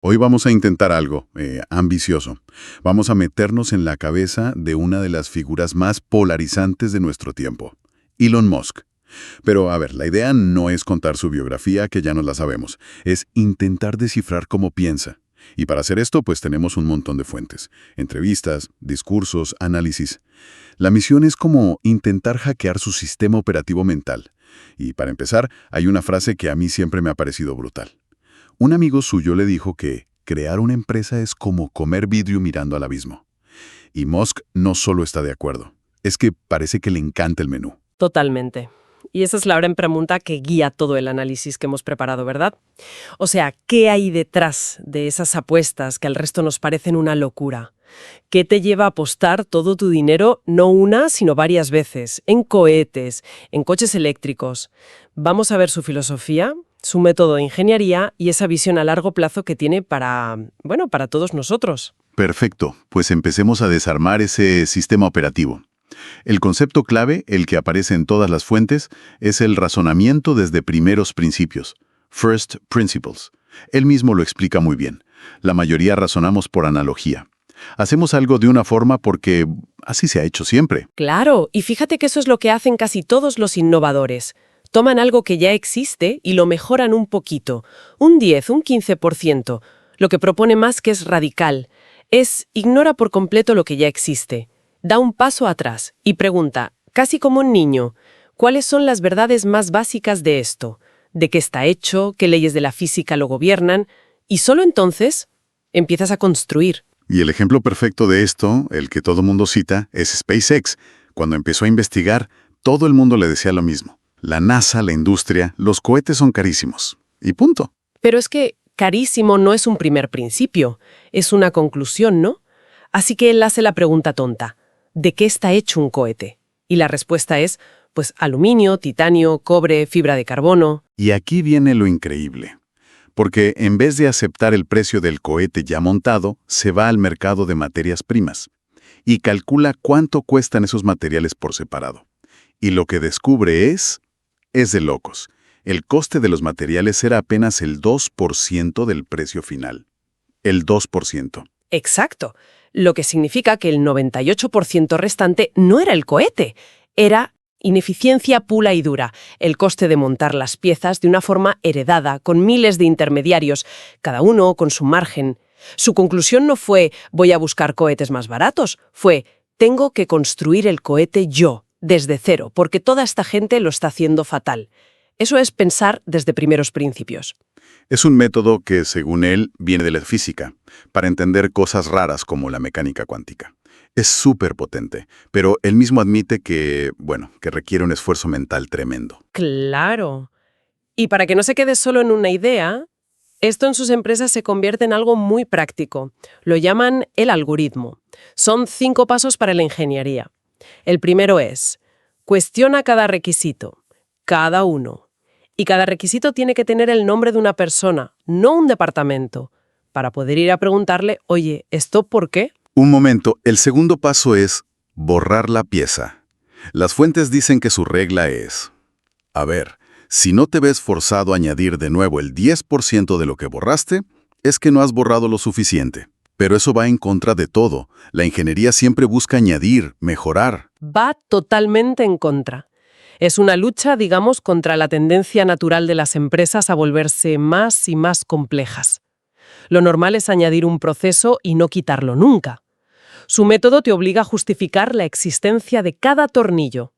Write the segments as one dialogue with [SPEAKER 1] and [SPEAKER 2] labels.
[SPEAKER 1] Hoy vamos a intentar algo ambicioso. Vamos a meternos en la cabeza de una de las figuras más polarizantes de nuestro tiempo, Elon Musk. Pero, a ver, la idea no es contar su biografía, que ya nos la sabemos, es intentar descifrar cómo piensa. Y para hacer esto, pues tenemos un montón de fuentes, entrevistas, discursos, análisis. La misión es como intentar hackear su sistema operativo mental. Y para empezar, hay una frase que a mí siempre me ha parecido brutal. Un amigo suyo le dijo que crear una empresa es como comer vidrio mirando al abismo. Y Musk no solo está de acuerdo, es que parece que le encanta el menú.
[SPEAKER 2] Totalmente. Y esa es la gran pregunta que guía todo el análisis que hemos preparado, ¿verdad? O sea, ¿qué hay detrás de esas apuestas que al resto nos parecen una locura? ¿Qué te lleva a apostar todo tu dinero, no una, sino varias veces, en cohetes, en coches eléctricos? Vamos a ver su filosofía, su método de ingeniería y esa visión a largo plazo que tiene para todos nosotros.
[SPEAKER 1] Perfecto, pues empecemos a desarmar ese sistema operativo. El concepto clave, el que aparece en todas las fuentes, es el razonamiento desde primeros principios, first principles. Él mismo lo explica muy bien. La mayoría razonamos por analogía. Hacemos algo de una forma porque así se ha hecho siempre.
[SPEAKER 2] Claro, y fíjate que eso es lo que hacen casi todos los innovadores. Toman algo que ya existe y lo mejoran un poquito, un 10, un 15%. Lo que propone más que es radical. Ignora por completo lo que ya existe. Da un paso atrás y pregunta, casi como un niño, ¿cuáles son las verdades más básicas de esto? ¿De qué está hecho? ¿Qué leyes de la física lo gobiernan? Y solo entonces empiezas a construir.
[SPEAKER 1] Y el ejemplo perfecto de esto, el que todo mundo cita, es SpaceX. Cuando empezó a investigar, todo el mundo le decía lo mismo. La NASA, la industria, los cohetes son carísimos. Y punto.
[SPEAKER 2] Pero es que carísimo no es un primer principio, es una conclusión, ¿no? Así que él hace la pregunta tonta. ¿De qué está hecho un cohete? Y la respuesta es, pues, aluminio, titanio, cobre, fibra de carbono.
[SPEAKER 1] Y aquí viene lo increíble. Porque en vez de aceptar el precio del cohete ya montado, se va al mercado de materias primas y calcula cuánto cuestan esos materiales por separado. Y lo que descubre es de locos. El coste de los materiales era apenas el 2% del precio final. El 2%.
[SPEAKER 2] Exacto. Lo que significa que el 98% restante no era el cohete, era ineficiencia pura y dura, el coste de montar las piezas de una forma heredada, con miles de intermediarios, cada uno con su margen. Su conclusión no fue voy a buscar cohetes más baratos, fue tengo que construir el cohete yo, desde cero, porque toda esta gente lo está haciendo fatal. Eso es pensar desde primeros principios.
[SPEAKER 1] Es un método que, según él, viene de la física, para entender cosas raras como la mecánica cuántica. Es súper potente, pero él mismo admite que requiere un esfuerzo mental tremendo.
[SPEAKER 2] Claro. Y para que no se quede solo en una idea, esto en sus empresas se convierte en algo muy práctico. Lo llaman el algoritmo. Son 5 pasos para la ingeniería. El primero es, cuestiona cada requisito, cada uno. Y cada requisito tiene que tener el nombre de una persona, no un departamento, para poder ir a preguntarle, oye, ¿esto por qué?
[SPEAKER 1] Un momento, el segundo paso es borrar la pieza. Las fuentes dicen que su regla es, a ver, si no te ves forzado a añadir de nuevo el 10% de lo que borraste, es que no has borrado lo suficiente. Pero eso va en contra de todo. La ingeniería siempre busca añadir, mejorar.
[SPEAKER 2] Va totalmente en contra. Es una lucha, digamos, contra la tendencia natural de las empresas a volverse más y más complejas. Lo normal es añadir un proceso y no quitarlo nunca. Su método te obliga a justificar la existencia de cada tornillo.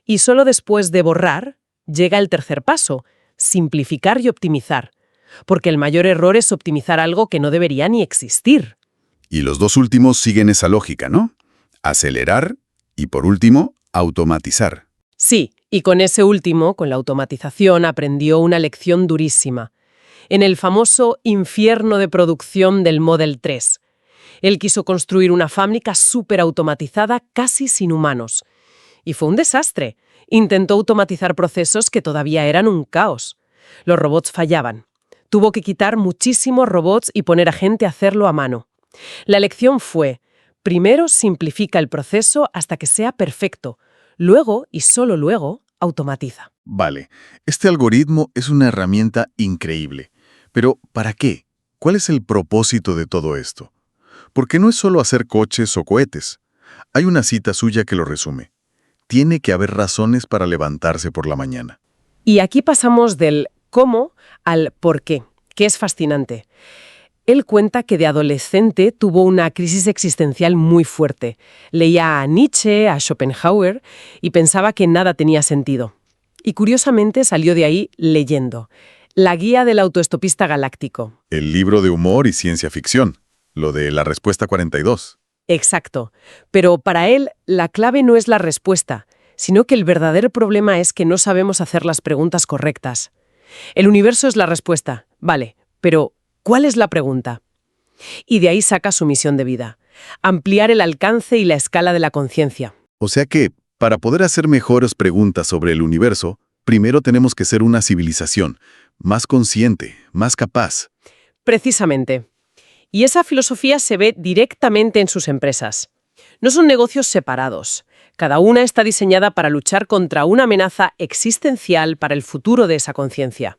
[SPEAKER 2] Y solo después de borrar, llega el tercer paso, simplificar y optimizar. Porque el mayor error es optimizar algo que no debería ni existir.
[SPEAKER 1] Y los dos últimos siguen esa lógica, ¿no? Acelerar y, por último, automatizar.
[SPEAKER 2] Sí, y con ese último, con la automatización, aprendió una lección durísima. En el famoso infierno de producción del Model 3. Él quiso construir una fábrica súper automatizada, casi sin humanos. Y fue un desastre. Intentó automatizar procesos que todavía eran un caos. Los robots fallaban. Tuvo que quitar muchísimos robots y poner a gente a hacerlo a mano. La lección fue, primero simplifica el proceso hasta que sea perfecto. Luego, y solo luego, automatiza.
[SPEAKER 1] Vale, este algoritmo es una herramienta increíble. Pero, ¿para qué? ¿Cuál es el propósito de todo esto? Porque no es solo hacer coches o cohetes. Hay una cita suya que lo resume. Tiene que haber razones para levantarse por la mañana.
[SPEAKER 2] Y aquí pasamos del cómo al por qué, que es fascinante. Él cuenta que de adolescente tuvo una crisis existencial muy fuerte. Leía a Nietzsche, a Schopenhauer, y pensaba que nada tenía sentido. Y curiosamente salió de ahí leyendo La guía del autoestopista galáctico.
[SPEAKER 1] El libro de humor y ciencia ficción. Lo de La Respuesta 42.
[SPEAKER 2] Exacto. Pero para él, la clave no es la respuesta, sino que el verdadero problema es que no sabemos hacer las preguntas correctas. El universo es la respuesta, vale, pero ¿cuál es la pregunta? Y de ahí saca su misión de vida: ampliar el alcance y la escala de la conciencia.
[SPEAKER 1] O sea que, para poder hacer mejores preguntas sobre el universo, primero tenemos que ser una civilización más consciente, más capaz.
[SPEAKER 2] Precisamente. Y esa filosofía se ve directamente en sus empresas. No son negocios separados. Cada una está diseñada para luchar contra una amenaza existencial para el futuro de esa conciencia.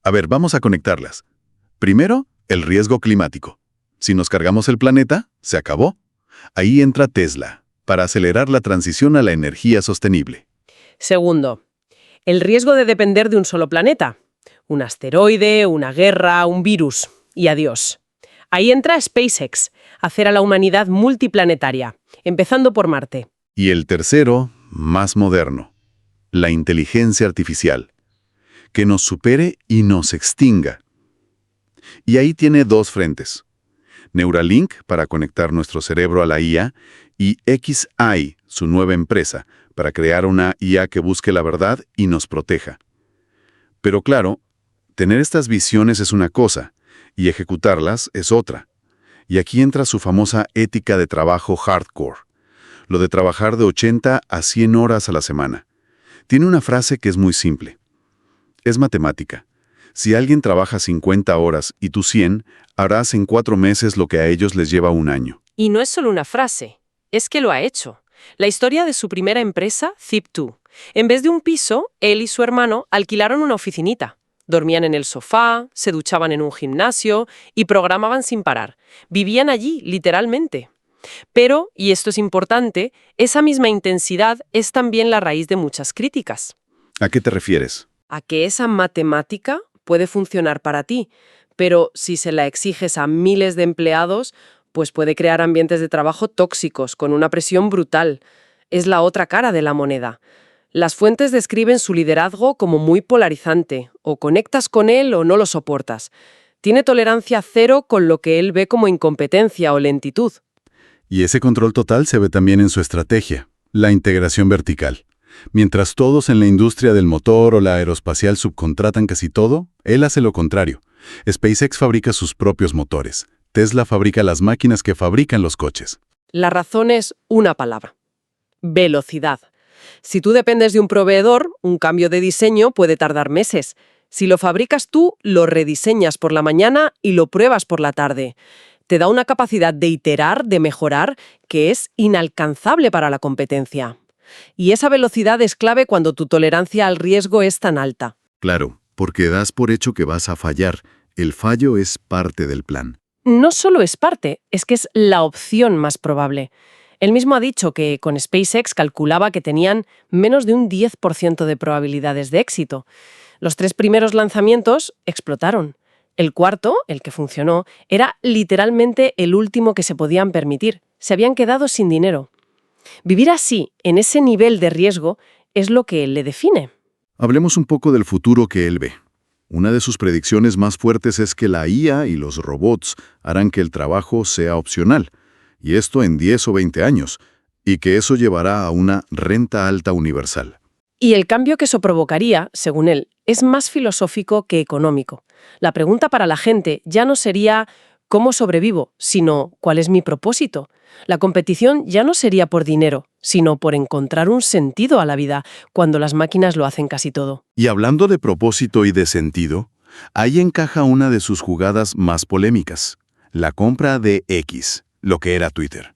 [SPEAKER 1] A ver, vamos a conectarlas. Primero, el riesgo climático. Si nos cargamos el planeta, se acabó. Ahí entra Tesla, para acelerar la transición a la energía sostenible.
[SPEAKER 2] Segundo, el riesgo de depender de un solo planeta. Un asteroide, una guerra, un virus. Y adiós. Ahí entra SpaceX, hacer a la humanidad multiplanetaria, empezando por Marte.
[SPEAKER 1] Y el tercero, más moderno, la inteligencia artificial, que nos supere y nos extinga. Y ahí tiene dos frentes. Neuralink, para conectar nuestro cerebro a la IA, y xAI, su nueva empresa, para crear una IA que busque la verdad y nos proteja. Pero claro, tener estas visiones es una cosa, y ejecutarlas es otra. Y aquí entra su famosa ética de trabajo hardcore, lo de trabajar de 80 a 100 horas a la semana. Tiene una frase que es muy simple. Es matemática. Si alguien trabaja 50 horas y tú 100, harás en 4 meses lo que a ellos les lleva un año.
[SPEAKER 2] Y no es solo una frase, es que lo ha hecho. La historia de su primera empresa, Zip2. En vez de un piso, él y su hermano alquilaron una oficinita. Dormían en el sofá, se duchaban en un gimnasio y programaban sin parar. Vivían allí, literalmente. Pero, y esto es importante, esa misma intensidad es también la raíz de muchas críticas.
[SPEAKER 1] ¿A qué te refieres?
[SPEAKER 2] A que esa matemática puede funcionar para ti, pero si se la exiges a miles de empleados, pues puede crear ambientes de trabajo tóxicos, con una presión brutal. Es la otra cara de la moneda. Las fuentes describen su liderazgo como muy polarizante, o conectas con él o no lo soportas. Tiene tolerancia cero con lo que él ve como incompetencia o lentitud.
[SPEAKER 1] Y ese control total se ve también en su estrategia, la integración vertical. Mientras todos en la industria del motor o la aeroespacial subcontratan casi todo, él hace lo contrario. SpaceX fabrica sus propios motores. Tesla fabrica las máquinas que fabrican los coches.
[SPEAKER 2] La razón es una palabra: velocidad. Si tú dependes de un proveedor, un cambio de diseño puede tardar meses. Si lo fabricas tú, lo rediseñas por la mañana y lo pruebas por la tarde. Te da una capacidad de iterar, de mejorar, que es inalcanzable para la competencia. Y esa velocidad es clave cuando tu tolerancia al riesgo es tan alta.
[SPEAKER 1] Claro, porque das por hecho que vas a fallar. El fallo es parte del plan.
[SPEAKER 2] No solo es parte, es que es la opción más probable. Él mismo ha dicho que con SpaceX calculaba que tenían menos de un 10% de probabilidades de éxito. Los 3 primeros lanzamientos explotaron. El cuarto, el que funcionó, era literalmente el último que se podían permitir. Se habían quedado sin dinero. Vivir así, en ese nivel de riesgo, es lo que le define.
[SPEAKER 1] Hablemos un poco del futuro que él ve. Una de sus predicciones más fuertes es que la IA y los robots harán que el trabajo sea opcional, y esto en 10 o 20 años, y que eso llevará a una renta alta universal.
[SPEAKER 2] Y el cambio que eso provocaría, según él, es más filosófico que económico. La pregunta para la gente ya no sería ¿cómo sobrevivo?, sino ¿cuál es mi propósito? La competición ya no sería por dinero, sino por encontrar un sentido a la vida, cuando las máquinas lo hacen casi todo.
[SPEAKER 1] Y hablando de propósito y de sentido, ahí encaja una de sus jugadas más polémicas, la compra de X, lo que era Twitter.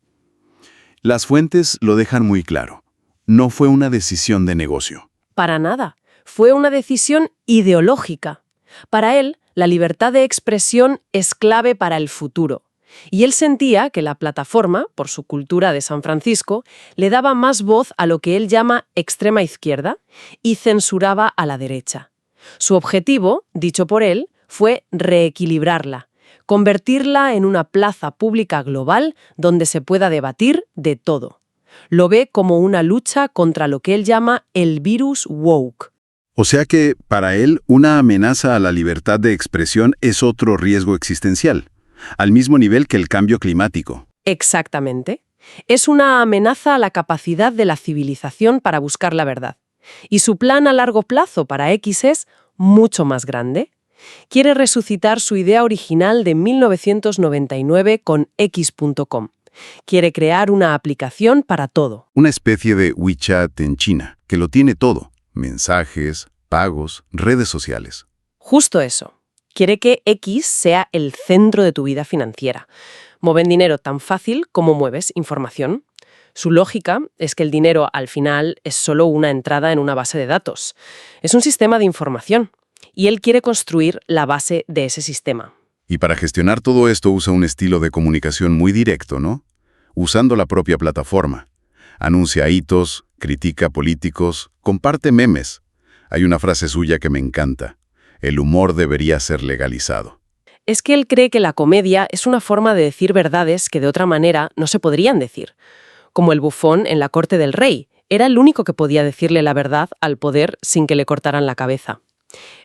[SPEAKER 1] Las fuentes lo dejan muy claro. No fue una decisión de negocio.
[SPEAKER 2] Para nada. Fue una decisión ideológica. Para él, La libertad de expresión es clave para el futuro. Y él sentía que la plataforma, por su cultura de San Francisco, le daba más voz a lo que él llama extrema izquierda y censuraba a la derecha. Su objetivo, dicho por él, fue reequilibrarla, convertirla en una plaza pública global donde se pueda debatir de todo. Lo ve como una lucha contra lo que él llama el virus woke.
[SPEAKER 1] O sea que, para él, una amenaza a la libertad de expresión es otro riesgo existencial, al mismo nivel que el cambio climático.
[SPEAKER 2] Exactamente. Es una amenaza a la capacidad de la civilización para buscar la verdad. Y su plan a largo plazo para X es mucho más grande. Quiere resucitar su idea original de 1999 con X.com. Quiere crear una aplicación para todo.
[SPEAKER 1] Una especie de WeChat en China, que lo tiene todo: mensajes, pagos, redes sociales.
[SPEAKER 2] Justo eso. Quiere que X sea el centro de tu vida financiera. Mueven dinero tan fácil como mueves información. Su lógica es que el dinero al final es solo una entrada en una base de datos. Es un sistema de información. Y él quiere construir la base de ese sistema.
[SPEAKER 1] Y para gestionar todo esto usa un estilo de comunicación muy directo, ¿no? Usando la propia plataforma. Anuncia hitos, critica políticos, comparte memes. Hay una frase suya que me encanta: el humor debería ser legalizado.
[SPEAKER 2] Es que él cree que la comedia es una forma de decir verdades que de otra manera no se podrían decir. Como el bufón en la corte del rey. Era el único que podía decirle la verdad al poder sin que le cortaran la cabeza.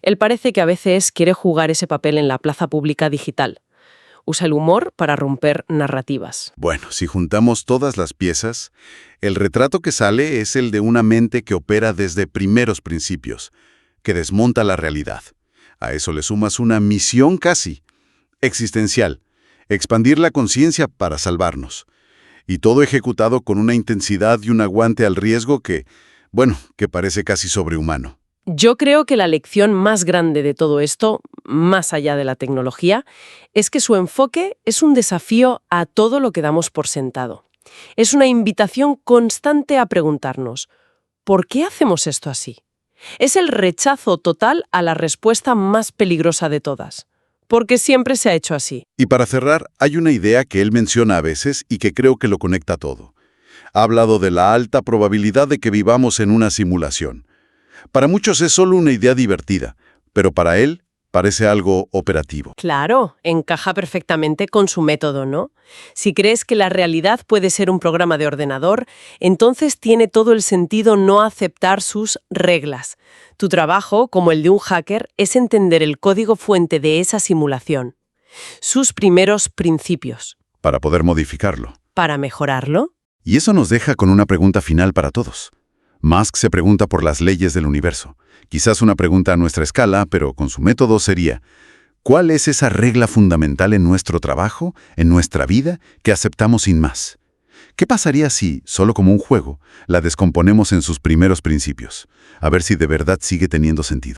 [SPEAKER 2] Él parece que a veces quiere jugar ese papel en la plaza pública digital. Usa el humor para romper narrativas.
[SPEAKER 1] Bueno, si juntamos todas las piezas, el retrato que sale es el de una mente que opera desde primeros principios, que desmonta la realidad. A eso le sumas una misión casi existencial: expandir la conciencia para salvarnos. Y todo ejecutado con una intensidad y un aguante al riesgo que parece casi sobrehumano.
[SPEAKER 2] Yo creo que la lección más grande de todo esto, más allá de la tecnología, es que su enfoque es un desafío a todo lo que damos por sentado. Es una invitación constante a preguntarnos, ¿por qué hacemos esto así? Es el rechazo total a la respuesta más peligrosa de todas. Porque siempre se ha hecho así.
[SPEAKER 1] Y para cerrar, hay una idea que él menciona a veces y que creo que lo conecta todo. Ha hablado de la alta probabilidad de que vivamos en una simulación. Para muchos es solo una idea divertida, pero para él parece algo operativo.
[SPEAKER 2] Claro, encaja perfectamente con su método, ¿no? Si crees que la realidad puede ser un programa de ordenador, entonces tiene todo el sentido no aceptar sus reglas. Tu trabajo, como el de un hacker, es entender el código fuente de esa simulación, sus primeros principios.
[SPEAKER 1] Para poder modificarlo.
[SPEAKER 2] ¿Para mejorarlo?
[SPEAKER 1] Y eso nos deja con una pregunta final para todos. Musk se pregunta por las leyes del universo. Quizás una pregunta a nuestra escala, pero con su método sería: ¿cuál es esa regla fundamental en nuestro trabajo, en nuestra vida, que aceptamos sin más? ¿Qué pasaría si, solo como un juego, la descomponemos en sus primeros principios? A ver si de verdad sigue teniendo sentido.